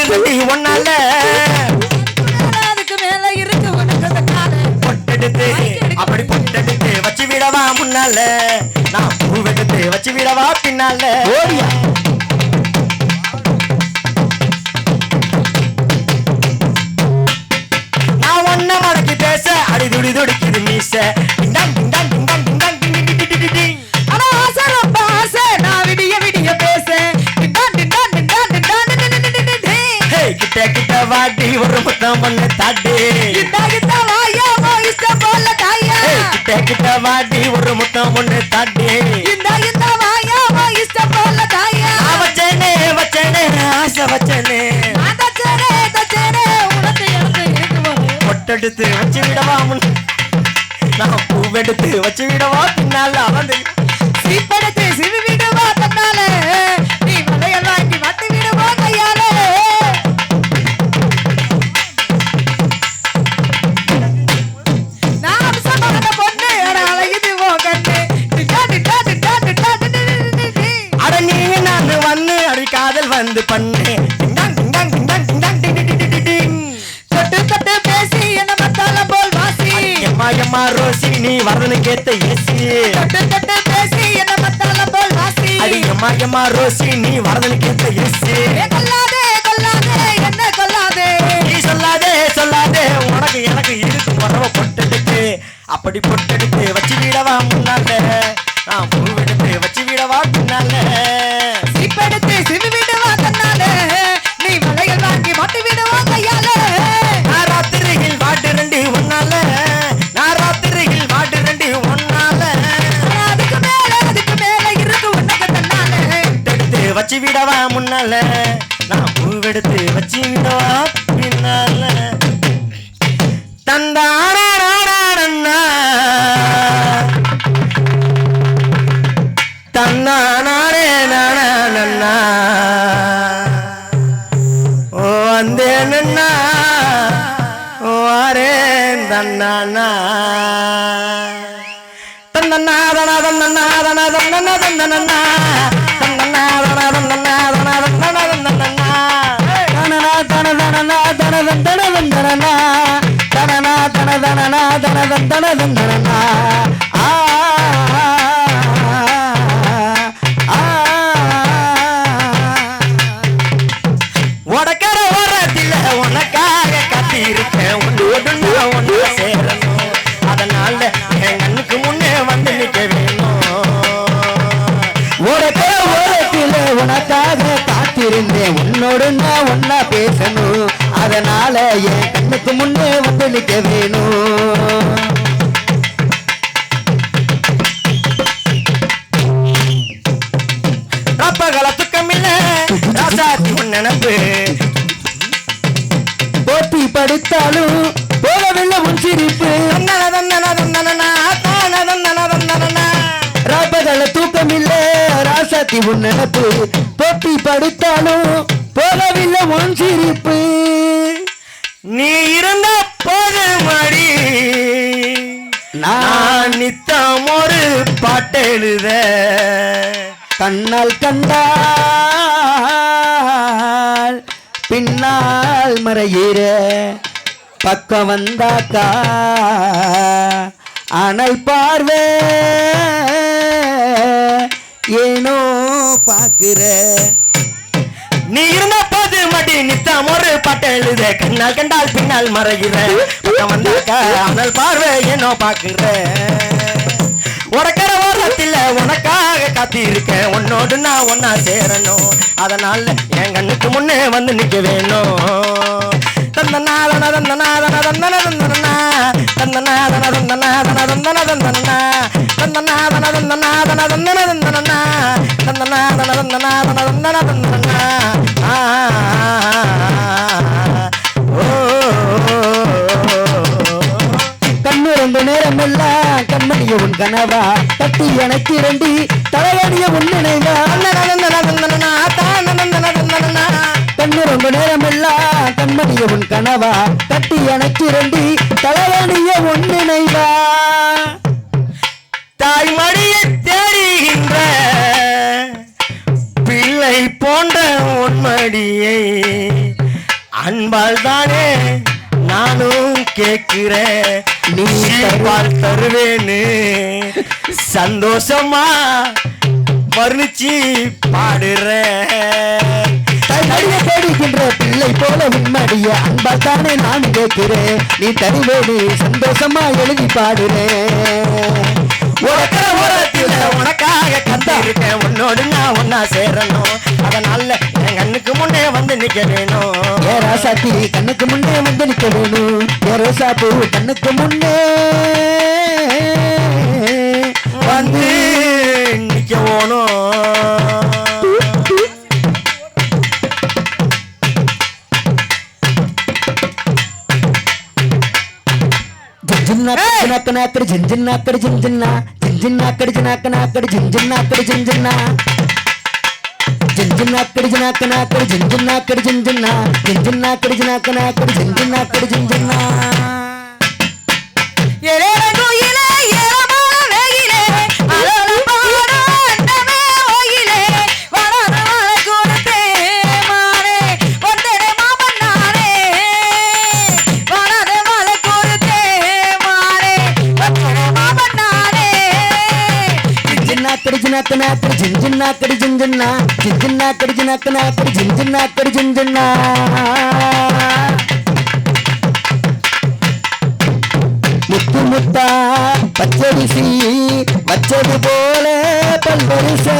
பாடுறடி ஒன்னால அதுக்கு மேல இருக்கு உனக்கு காலை பொட்டெடுத்து அப்படி பொட்டெடுத்து வச்சு விடவா முன்னால நான் பூவெடுத்து வச்சு விடவா பின்னால ஓடியா நான் ஒன்ன மடக்கி பேச அடி துடி துடிக்குது மீச டிங்டாங் டிங்டாங் டிங்டாங் டிங்டாங் டிங் டிங் டிங் டிங் டிங். ஆனா ஆசை ரொம்ப ஆசை நான் விடிய விடிய பேசேன் ஹே கிட்ட கிட்ட வாடி ஒரு முத்தம் ஒண்ணு தாட்டி இஷ்டம் போல தாயா கிட்ட கிட்ட வாடி ஒரு முத்தம் ஒண்ணு தாட்டி இந்த வாயா இஷ்டம் போல தாயா வச்சேனே வச்சேனே ஆசை வச்சேனே தச்சேனே உனக்கு எனக்கு இருக்கு போது பொட்டெடுத்து வச்சு விடவா முன் நான் பூவெடுத்து வச்சு விடவா பின்னால அவன் சீப்படுத்து சிறு விடுவா தன்னால நீ மலையை வாங்கி மத்து விடுவா கையால நான் அம்சமான பொண்ணு அழகுது ஓ கண்ணு அட நீ நான் வந்து அடி காதல் வந்து பண்ணு டிங்டாங் டிங்டாங் டிங்டாங் டிங்டாங் டிங் டிங் டிங் டிங் டிங். தொட்டு தொட்டு பேசி என்ன மத்தால போல் வாசி எம்மா எம்மா ரோசி நீ வரதனு கேத்த ஏசி தொட்டு தொட்டு பேசி என்ன மத்தால போல் வாசி அடி எம்மா எம்மா ரோசி நீ வரதனு கேத்த ஏசி கொல்லாதே கொல்லாதே என்ன கொல்லாதே நீ சொல்லாதே சொல்லாதே உனக்கு எனக்கு இருக்கு உறவ பொட்டெடுத்து அப்படி பொட்டெடுத்து வச்சு விடவா முன்னால நான் பூவெடுத்து வச்சு விடவா பின்னால சீப்படுத்து சிறு விடுவா தன்னால நீ மலையில் வாங்கி மட்டு விடுவா கையால நான் ராத்திரியில் வாட்டு ரெண்டு ஒன்னால நான் ராத்திரியில் வாட்டு ரெண்டு ஒன்னால அதுக்கு மேல இருக்கு உனக்கு தன்னால எடுத்து வச்சு விடவா முன்னால நான் பூவெடுத்து வச்சு விடவா பின்னால தந்தான தன்னானே நானா ஓ வந்தே நன்னா வாரே தன்னானா தன்னன்னா தனா தன்னன்னா தனா தன்னன்னா தன்னன்னா தன்னன்னா தனா தன்னன்னா தனா தன்னன்னா தன்னன்னா தனனா தனதனனா தனதந்தனதந்தனனா தனனா தனதனனா தனதந்தனதந்தனனா ஆ உடக்கர ஓரத்தில் உனக்காக காத்திருக்கேன் ஒன்று ஒன்று சேரணும் அதனால என் கண்ணுக்கு முன்னே வந்து நிற்க வேணும் உடக்கர ஓரத்தில் உனக்காக காத்திருந்தேன் உன்னோடு நான் ஒன்னா பேசணும் அதனால என் கண்ணுக்கு முன்னே வந்து நிற்க வேணும் ரப்பகல துக்கமில்ல ராசாத்தி உன் நினப்பு போட்டி படித்தாலும் போகவில்லை உன் சிரிப்பு தந்தன தந்தன தந்தனனா தான தந்தன தந்தனனா ராப்பகல தூக்கமில்ல ராசாத்தி உன் நினப்பு போட்டி படித்தாலும் போகவில்லை உன் சிரிப்பு நீ இருந்த போது மடி நான் நித்தம் ஒரு பாட்டெழுத கண்ணால் கண்டால் பின்னால் மறையிற பக்கம் வந்தாக்கா அனல் பார்வை ஏனோ பாக்குற நீ இருந்த போது மடி நித்தம் ஒரு பாட்டெழுத கண்ணால் கண்டால் பின்னால் மறைகிற பக்கம் வந்தாக்கா அனல் பார்வை ஏனோ பாக்குற உடக்கிற ஓரத்தில் உனக்காக காத்திருக்கேன் உன்னோடு நான் ஒன்னா சேரணும் அதனால என் கண்ணுக்கு முன்னே வந்து நிற்க வேணும் தந்தனாதன தந்தனாதன தந்தன தந்தனா தந்தனாதன தந்தனாதன தந்தன தந்தனா தந்தனாதன தந்தனாதன தந்தன தந்தனா தந்தனாதன தந்தனாதன தந்தன தந்தனா கண்ணு ரெண்டு நேரம் எல்லாம் கண்மணிய உன் கனவா தட்டி எனக்கு ரெண்டி தலைவணிய உன் நினைவா கண்ணு ரொம்ப நேரம் எல்லாம் கண்மணிய உன் கனவா தட்டி எனக்கு ரெண்டி தலைவணிய உன் நினைவா தாய்மடியை தேடுகின்ற பிள்ளை போன்ற உன்மடியை அன்பால் தானே நானும் கேட்கிறேன் நீ பால் தருவேன்னு சந்தோஷமா வர்ணிச்சு பாடுறேன். தடிய தேடுகின்ற பிள்ளை போல உண்மடிய அன்பால் தானே நான் கேட்கிறேன் நீ தருவேடு சந்தோஷமா எழுதி பாடுறேன். ஓரத்தில் உனக்காக கத்திருக்கேன் உன்னோடு நான் ஒன்னா சேரணும் அதனால என் கண்ணுக்கு முன்னே வந்து நிக்க வேணும். ஏ ராசாத்தி கண்ணுக்கு முன்னே வந்து நிக்க வேணும் ஏ ரோசா பூ கண்ணுக்கு முன்னே வந்து நிக்க வேணும். జిన్నక్కడి జింజిన్నక్కడి జింజిన్న జింజిన్నక్కడి జినాకనాక్కడి జింజిన్నక్కడి జింజిన్న జింజిన్నక్కడి జినాకనాక్కడి జింజిన్నక్కడి జింజిన్న జింజిన్నక్కడి జినాకనాక్కడి జింజిన్నక్కడి జింజిన్న జిన్నక్కడి జింజిన్నక్కడి జింజిన్న జింజిన్నక్కడి జినాకనాక్కడి జింజిన్నక్కడి జింజిన్న முத்து முத்தா பச்சரிசி வச்சது போல பல்வரிசை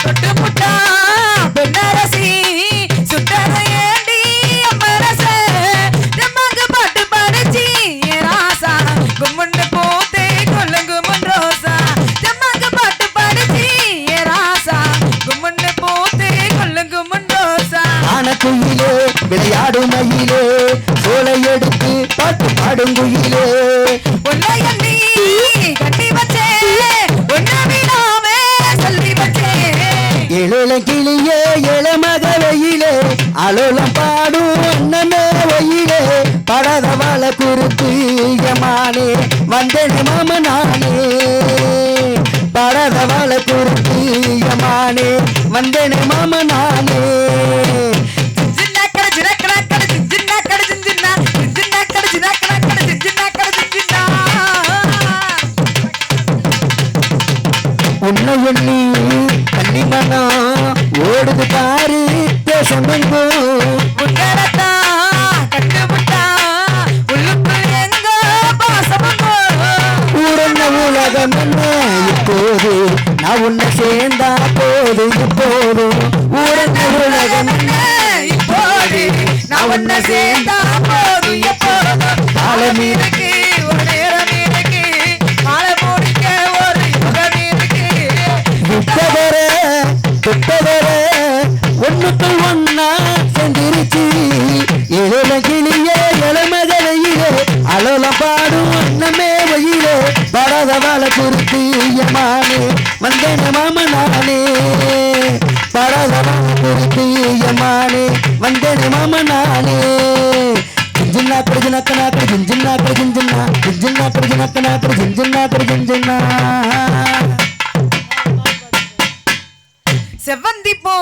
தொட்டு முட்டா பெண்ணரசி சுட்டதை ஏண்டி அம்மரச ஜம்மாக்கு பாட்டு படிச்சி ராசா கும்முன்னு போத்தே கொல்லுங்குமுன் ரோசா ஜம்மாக்கு பாட்டு படிச்சி ராசா கும்முன்னு போத்தே கொல்லுங்குமுன் ரோசா ஆனக்குயிலே விளையாடும் மயிலே சோலை எடுத்து பாட்டு பாடும் குயிலே உன்னை எண்ணி கட்டி வச்சே உன்னை விடாமே சொல்லி வச்சே இள கிளியே இள மகவையிலே அலுலம் பாடும் அண்ணமே வயிலே படத வள குறுத்து யமானே வந்தேனே மாமனானே படத வள குறுத்து யமானே வந்தேனே மாமனானே உன்னை எண்ணி கன்னிமனம் ஓடுது பாரு தேசம் எங்கும் உன்னடத்தா கட்டுமுட்டா உள்ளுக்குள் எங்க பாசமங்கோ ஊரன்ன உலகம் என்ன இப்போது நான் உன்னை சேர்ந்தா போது இப்போது ஊரன்ன உலகம் என்ன இப்போது நான் உன்னை சேர்ந்தா போது எப்போது காலம் இருக்கு ஒரு நேரம் இருக்கு மாலை முடிக்க ஒரு யுகம் இருக்கு விட்டதர ஒண்ணுக்குள் ஒன்னா செஞ்சிருச்சு இள கிளியே இளமகளையிலே அலோலம் பாடும் அண்ணமே வயிலே படத வாழ குறித்து யமானே வந்தேன மாமனானே படத வாழ குறித்து யமானே வந்தேன மாமனானே జింజిన్నాకడి జినక్కనాకడి జింజిన్నాకడి జింజిన్నా జింజిన్నాకడి జినక్కనాకడి జింజిన్నాకడి జింజిన్నా செவ்வந்தி போ